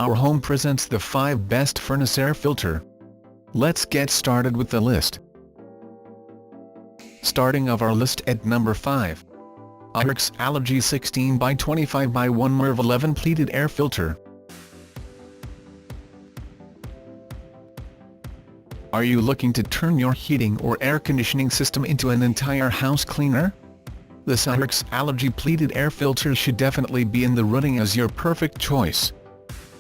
our home presents the 5 best furnace air filter. Let's get started with the list. Starting of our list at number 5. Irix Allergy 16x25x1 MERV 11 pleated air filter. Are you looking to turn your heating or air conditioning system into an entire house cleaner? This Irix Allergy pleated air filter should definitely be in the running as your perfect choice.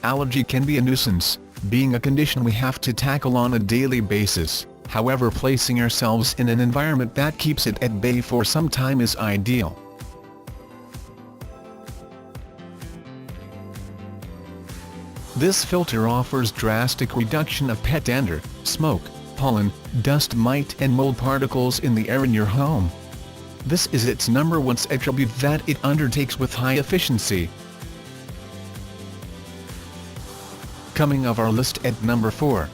Allergy can be a nuisance, being a condition we have to tackle on a daily basis. However, placing ourselves in an environment that keeps it at bay for some time is ideal. This filter offers drastic reduction of pet dander, smoke, pollen, dust mite and mold particles in the air in your home. This is its number one attribute that it undertakes with high efficiency. Coming of our list at number 4.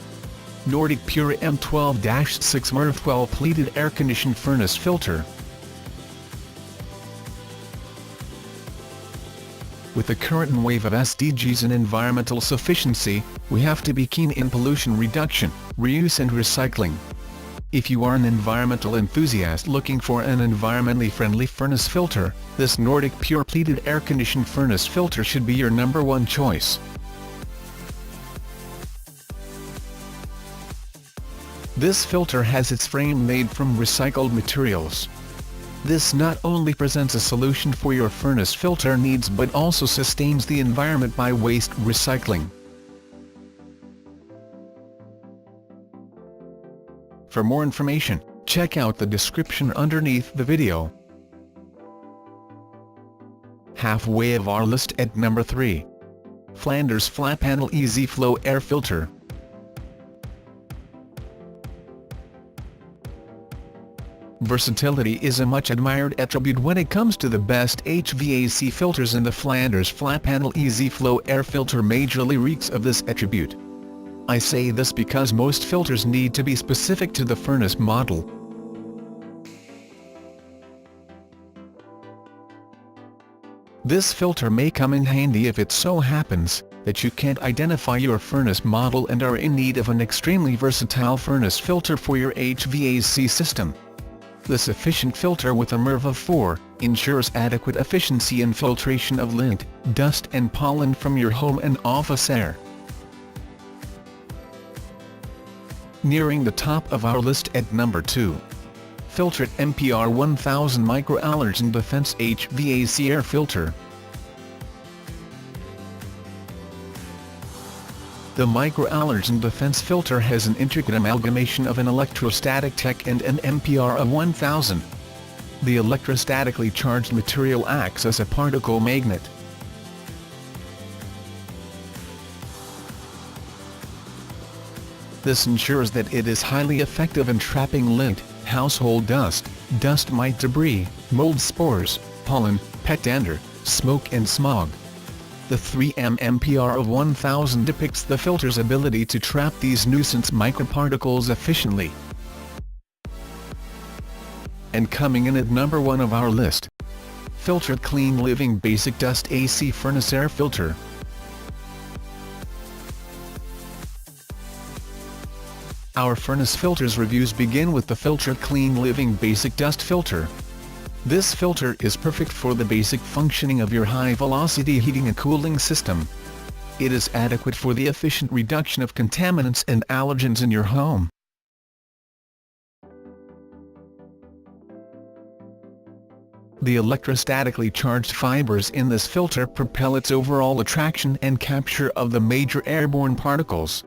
Nordic Pure M12-6 MERV 12 pleated air conditioned furnace filter. With the current wave of SDGs and environmental sufficiency, we have to be keen in pollution reduction, reuse and recycling. If you are an environmental enthusiast looking for an environmentally friendly furnace filter, this Nordic Pure pleated air-conditioned furnace filter should be your number one choice. This filter has its frame made from recycled materials. This not only presents a solution for your furnace filter needs but also sustains the environment by waste recycling. For more information, check out the description underneath the video. Halfway of our list at number 3. Flanders Flat Panel Easy Flow Air Filter. Versatility is a much admired attribute when it comes to the best HVAC filters, and the Flanders Flat Panel Easy Flow Air Filter majorly reeks of this attribute. I say this because most filters need to be specific to the furnace model. This filter may come in handy if it so happens that you can't identify your furnace model and are in need of an extremely versatile furnace filter for your HVAC system. This efficient filter with a MERV of 4 ensures adequate efficiency and filtration of lint, dust and pollen from your home and office air. Nearing the top of our list at number 2. Filtrit MPR 1000 Microallergen Defense HVAC Air Filter. The Microallergen Defense filter has an intricate amalgamation of an electrostatic tech and an MPR of 1000. The electrostatically charged material acts as a particle magnet. This ensures that it is highly effective in trapping lint, household dust, dust mite debris, mold spores, pollen, pet dander, smoke and smog. The 3M MPR of 1000 depicts the filter's ability to trap these nuisance microparticles efficiently. And coming in at number 1 of our list. Filtrit Clean Living Basic Dust AC Furnace Air Filter. Our furnace filters reviews begin with the Filtrit Clean Living Basic Dust Filter. This filter is perfect for the basic functioning of your high-velocity heating and cooling system. It is adequate for the efficient reduction of contaminants and allergens in your home. The electrostatically charged fibers in this filter propel its overall attraction and capture of the major airborne particles.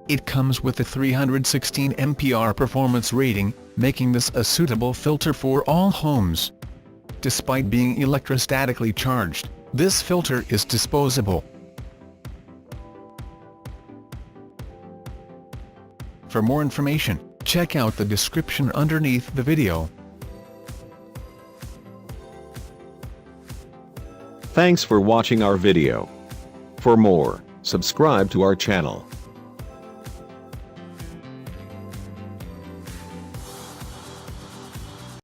It comes with a 316 MPR performance rating, making this a suitable filter for all homes. Despite being electrostatically charged, this filter is disposable. For more information, check out the description underneath the video. Thanks for watching our video. For more, subscribe to our channel.